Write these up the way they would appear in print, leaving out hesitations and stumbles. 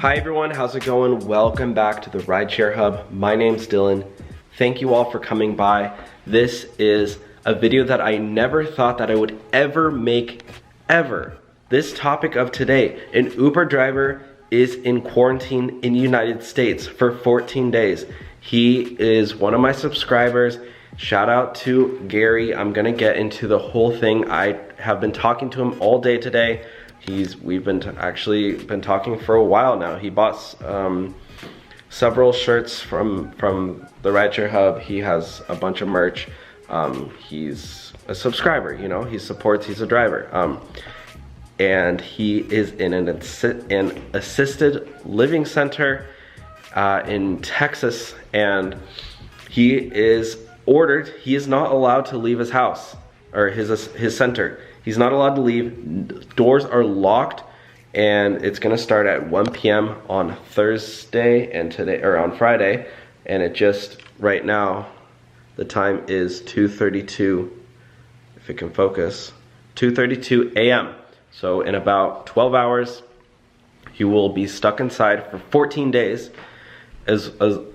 Hi everyone, how's it going? Welcome back to the Rideshare Hub. My name's Dylan. Thank you all for coming by. This is a video that I never thought that I would ever make, ever. This topic of today, an Uber driver is in quarantine in the United States for 14 days. He is one of my subscribers. Shout out to Gary. I'm gonna get into the whole thing. I have been talking to him all day today. We've been talking for a while now. He bought several shirts from the Rideshare Hub. He has a bunch of merch. He's a subscriber, you know, he's a driver. And he is in an assisted living center in Texas, and he is not allowed to leave his house or his center. He's not allowed to leave. Doors are locked, and it's gonna start at 1 p.m. on Thursday and on Friday, and it just right now the time is 2:32. If it can focus, 2:32 a.m. So in about 12 hours, he will be stuck inside for 14 days,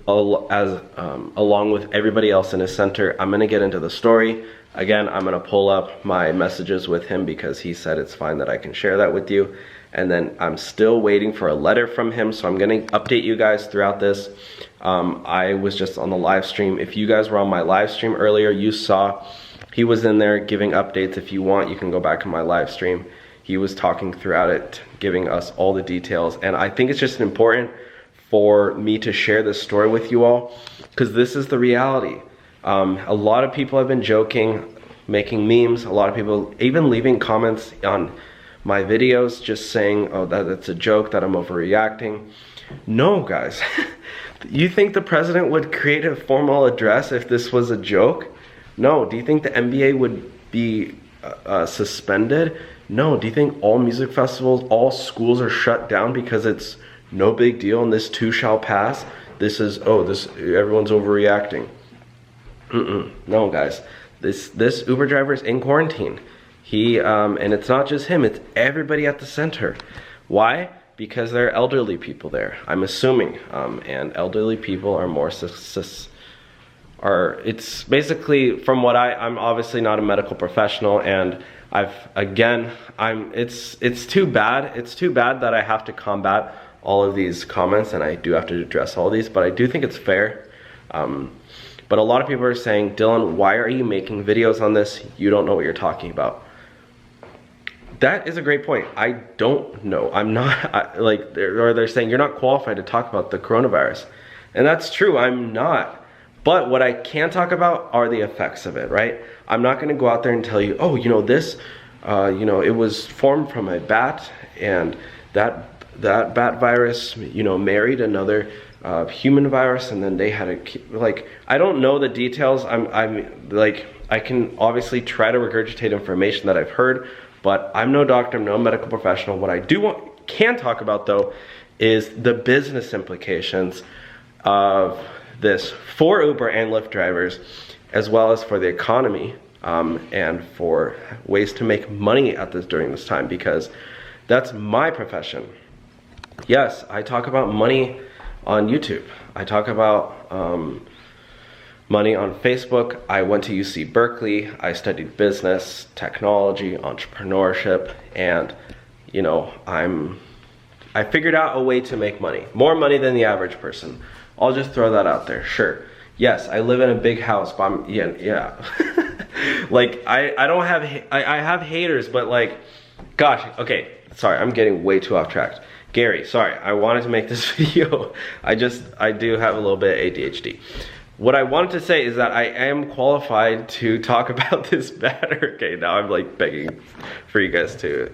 along with everybody else in his center. I'm gonna get into the story. Again, I'm gonna pull up my messages with him because he said it's fine that I can share that with you. And then I'm still waiting for a letter from him, so I'm gonna update you guys throughout this. I was just on the live stream. If you guys were on my live stream earlier, you saw he was in there giving updates. If you want, you can go back to my live stream. He was talking throughout it, giving us all the details. And I think it's just important for me to share this story with you all, because this is the reality. A lot of people have been joking, making memes. A lot of people even leaving comments on my videos just saying, oh, that's a joke, that I'm overreacting. No, guys. You think the president would create a formal address if this was a joke? No. Do you think the NBA would be suspended? No. Do you think all music festivals, all schools are shut down because it's no big deal and this too shall pass? Everyone's overreacting. No, guys. This Uber driver is in quarantine. And it's not just him, it's everybody at the center. Why? Because there are elderly people there, I'm assuming. And elderly people are more it's basically, from what I'm obviously not a medical professional, and it's too bad. It's too bad that I have to combat all of these comments, and I do have to address all these, but I do think it's fair. But a lot of people are saying, Dylan, why are you making videos on this? You don't know what you're talking about. That is a great point. I don't know. I'm not, they're saying you're not qualified to talk about the coronavirus. And that's true, I'm not. But what I can talk about are the effects of it, right? I'm not gonna go out there and tell you, oh, it was formed from a bat, and that bat virus, married another human virus, and then they had I don't know the details. I can obviously try to regurgitate information that I've heard, but I'm no doctor, I'm no medical professional. What I can talk about though is the business implications of this for Uber and Lyft drivers, as well as for the economy, and for ways to make money during this time, because that's my profession. Yes, I talk about money on YouTube. I talk about money on Facebook. I went to UC Berkeley. I studied business, technology, entrepreneurship, and I figured out a way to make money. More money than the average person. I'll just throw that out there, sure. Yes, I live in a big house, but yeah. I have haters, but gosh, okay, sorry, I'm getting way too off track. Gary, sorry, I wanted to make this video. I do have a little bit of ADHD. What I wanted to say is that I am qualified to talk about this matter. Okay, now I'm begging for you guys to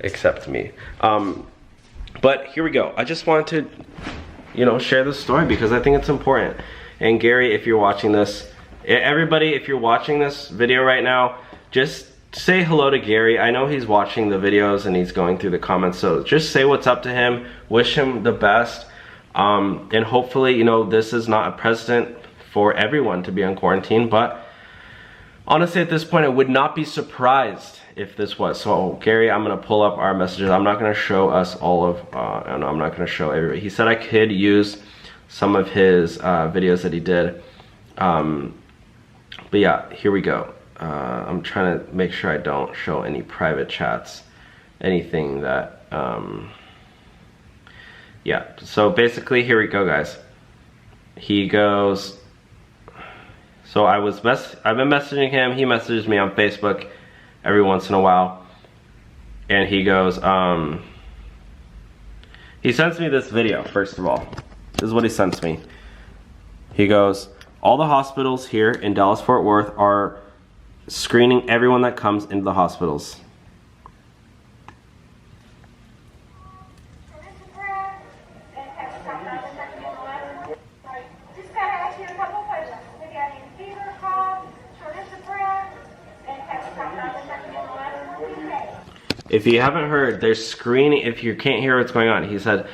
accept me. But here we go. I just wanted to, share this story because I think it's important. And Gary, if you're watching this, everybody, if you're watching this video right now, just say hello to Gary. I know he's watching the videos and he's going through the comments, so just say what's up to him, wish him the best, and hopefully, this is not a precedent for everyone to be on quarantine, but Honestly, at this point, I would not be surprised if this was. So, Gary, I'm gonna pull up our messages. I'm not gonna show us all of, no, I'm not gonna show everybody. He said I could use some of his videos that he did. But yeah, here we go. I'm trying to make sure I don't show any private chats, anything that, yeah. So basically, here we go, guys. He goes, so I've been messaging him, he messages me on Facebook every once in a while, and he goes, he sends me this video, first of all. This is what he sends me. He goes, all the hospitals here in Dallas-Fort Worth are screening everyone that comes into the hospitals. If you haven't heard, they're screening, if you can't hear what's going on, he said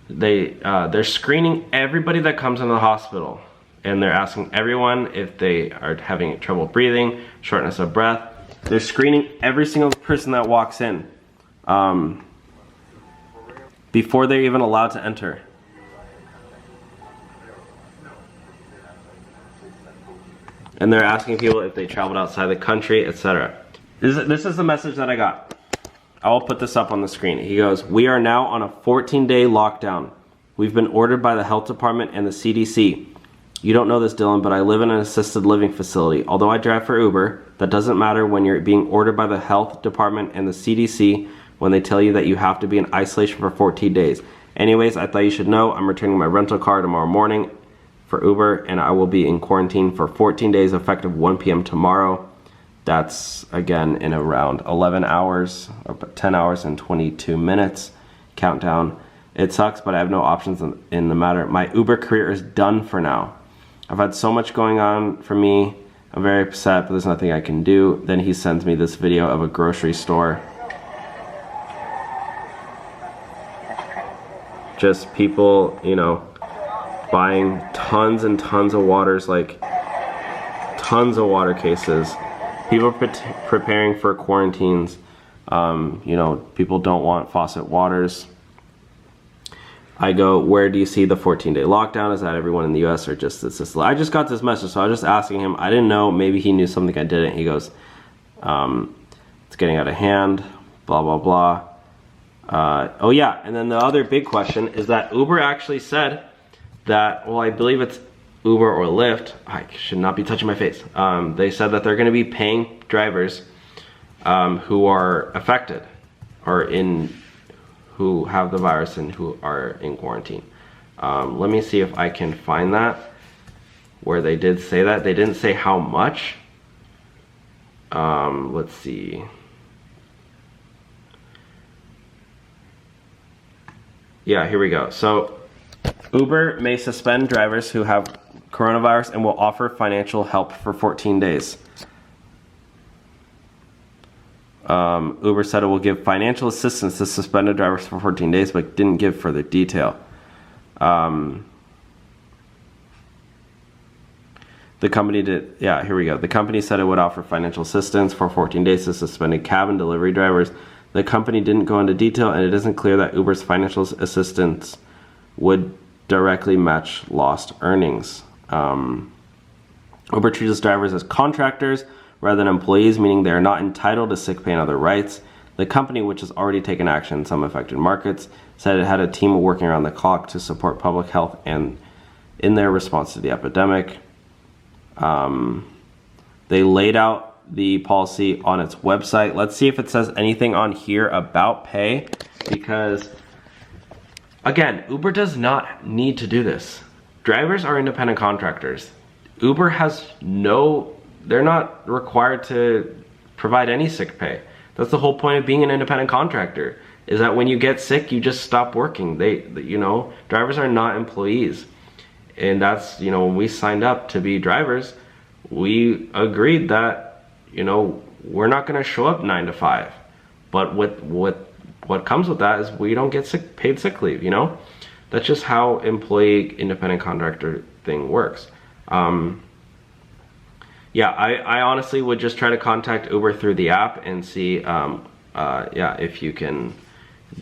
they're screening everybody that comes into the hospital. And they're asking everyone if they are having trouble breathing, shortness of breath. They're screening every single person that walks in before they're even allowed to enter. And they're asking people if they traveled outside the country, etc. This is the message that I got. I will put this up on the screen. He goes, we are now on a 14-day lockdown. We've been ordered by the health department and the CDC. You don't know this, Dylan, but I live in an assisted living facility. Although I drive for Uber, that doesn't matter when you're being ordered by the health department and the CDC when they tell you that you have to be in isolation for 14 days. Anyways, I thought you should know I'm returning my rental car tomorrow morning for Uber, and I will be in quarantine for 14 days effective 1 p.m. tomorrow. That's, again, in around 11 hours, or 10 hours and 22 minutes countdown. It sucks, but I have no options in the matter. My Uber career is done for now. I've had so much going on for me. I'm very upset, but there's nothing I can do. Then he sends me this video of a grocery store. Just people, you know, buying tons and tons of waters, like tons of water cases. People preparing for quarantines. You know, people don't want faucet waters. I go, where do you see the 14-day lockdown? Is that everyone in the US or just this? I just got this message, so I was just asking him. I didn't know, maybe he knew something I didn't. He goes, it's getting out of hand, blah, blah, blah. Oh yeah, and then the other big question is that Uber actually said that, well, I believe it's Uber or Lyft. I should not be touching my face. They said that they're gonna be paying drivers who are affected or who have the virus and who are in quarantine. Let me see if I can find that where they did say that. They didn't say how much. Let's see. Yeah, here we go. So Uber may suspend drivers who have coronavirus and will offer financial help for 14 days. Uber said it will give financial assistance to suspended drivers for 14 days, but didn't give further detail. The company did, yeah, here we go. The company said it would offer financial assistance for 14 days to suspended cab and delivery drivers. The company didn't go into detail, and it isn't clear that Uber's financial assistance would directly match lost earnings. Uber treats drivers as contractors rather than employees, meaning they are not entitled to sick pay and other rights. The company, which has already taken action in some affected markets, said it had a team working around the clock to support public health and in their response to the epidemic. They laid out the policy on its website. Let's see if it says anything on here about pay, because again, Uber does not need to do this. Drivers are independent contractors. Uber has they're not required to provide any sick pay. That's the whole point of being an independent contractor, is that when you get sick, you just stop working. Drivers are not employees. And that's, when we signed up to be drivers, we agreed that, we're not gonna show up 9 to 5. But what comes with that is we don't get paid sick leave, That's just how employee independent contractor thing works. yeah, I honestly would just try to contact Uber through the app and see, yeah, if you can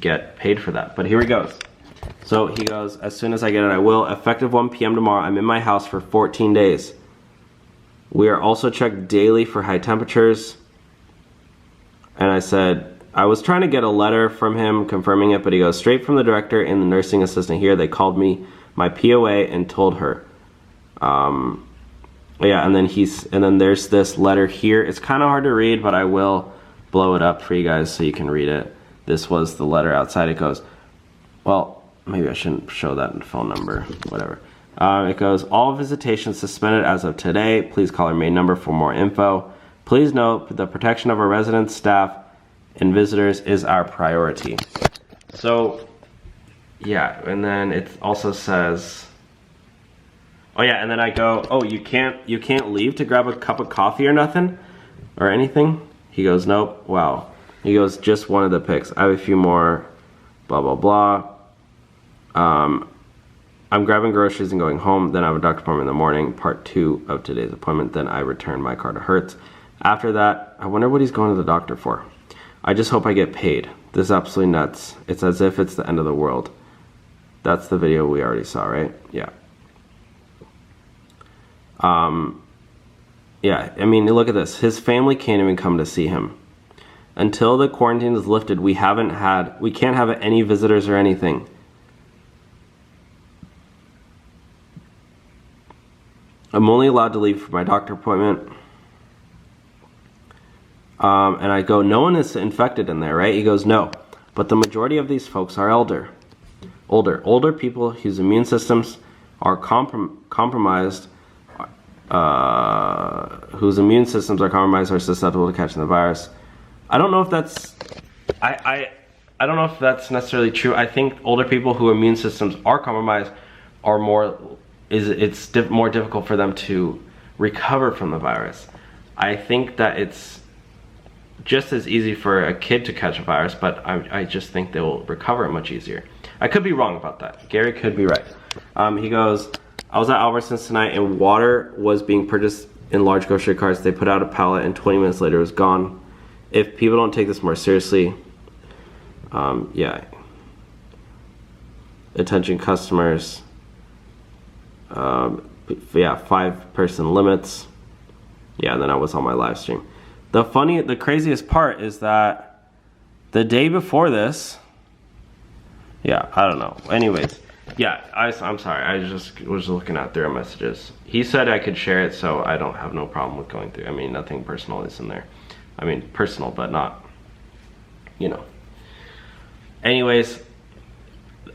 get paid for that. But here he goes. So he goes, as soon as I get it, I will. Effective 1 p.m. tomorrow. I'm in my house for 14 days. We are also checked daily for high temperatures. And I said, I was trying to get a letter from him confirming it, but he goes, straight from the director and the nursing assistant here. They called me, my POA, and told her. Yeah, and then there's this letter here. It's kind of hard to read, but I will blow it up for you guys so you can read it. This was the letter outside. It goes, well, maybe I shouldn't show that phone number, whatever. It goes, all visitations suspended as of today. Please call our main number for more info. Please note the protection of our residents, staff, and visitors is our priority. So, yeah, and then it also says, oh yeah, and then I go, oh, you can't leave to grab a cup of coffee or nothing? Or anything? He goes, nope, wow. He goes, just one of the pics. I have a few more, blah, blah, blah. I'm grabbing groceries and going home. Then I have a doctor appointment in the morning, part 2 of today's appointment. Then I return my car to Hertz. After that, I wonder what he's going to the doctor for. I just hope I get paid. This is absolutely nuts. It's as if it's the end of the world. That's the video we already saw, right? Yeah. Yeah, I mean, look at this. His family can't even come to see him. Until the quarantine is lifted, we can't have any visitors or anything. I'm only allowed to leave for my doctor appointment. And I go, no one is infected in there, right? He goes, no. But the majority of these folks are older people whose immune systems are compromised, are susceptible to catching the virus. I don't know if that's, I don't know if that's necessarily true. I think older people whose immune systems are compromised are more difficult for them to recover from the virus. I think that it's just as easy for a kid to catch a virus, but I just think they will recover much easier. I could be wrong about that. Gary could be right. He goes, I was at Albertsons tonight and water was being purchased in large grocery carts. They put out a pallet and 20 minutes later it was gone. If people don't take this more seriously, yeah. Attention customers, yeah, 5-person limits. Yeah, and then I was on my live stream. The craziest part is that the day before this, yeah, I don't know. Anyways, yeah, I'm sorry. I just was looking at their messages. He said I could share it, so I don't have no problem with going through. I mean, nothing personal is in there. I mean, personal, but not, you know. Anyways,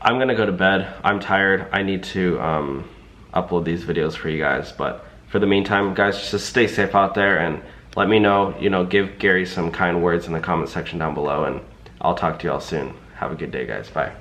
I'm gonna go to bed. I'm tired. I need to upload these videos for you guys, but for the meantime, guys, just stay safe out there and let me know, you know, give Gary some kind words in the comment section down below, and I'll talk to you all soon. Have a good day, guys. Bye.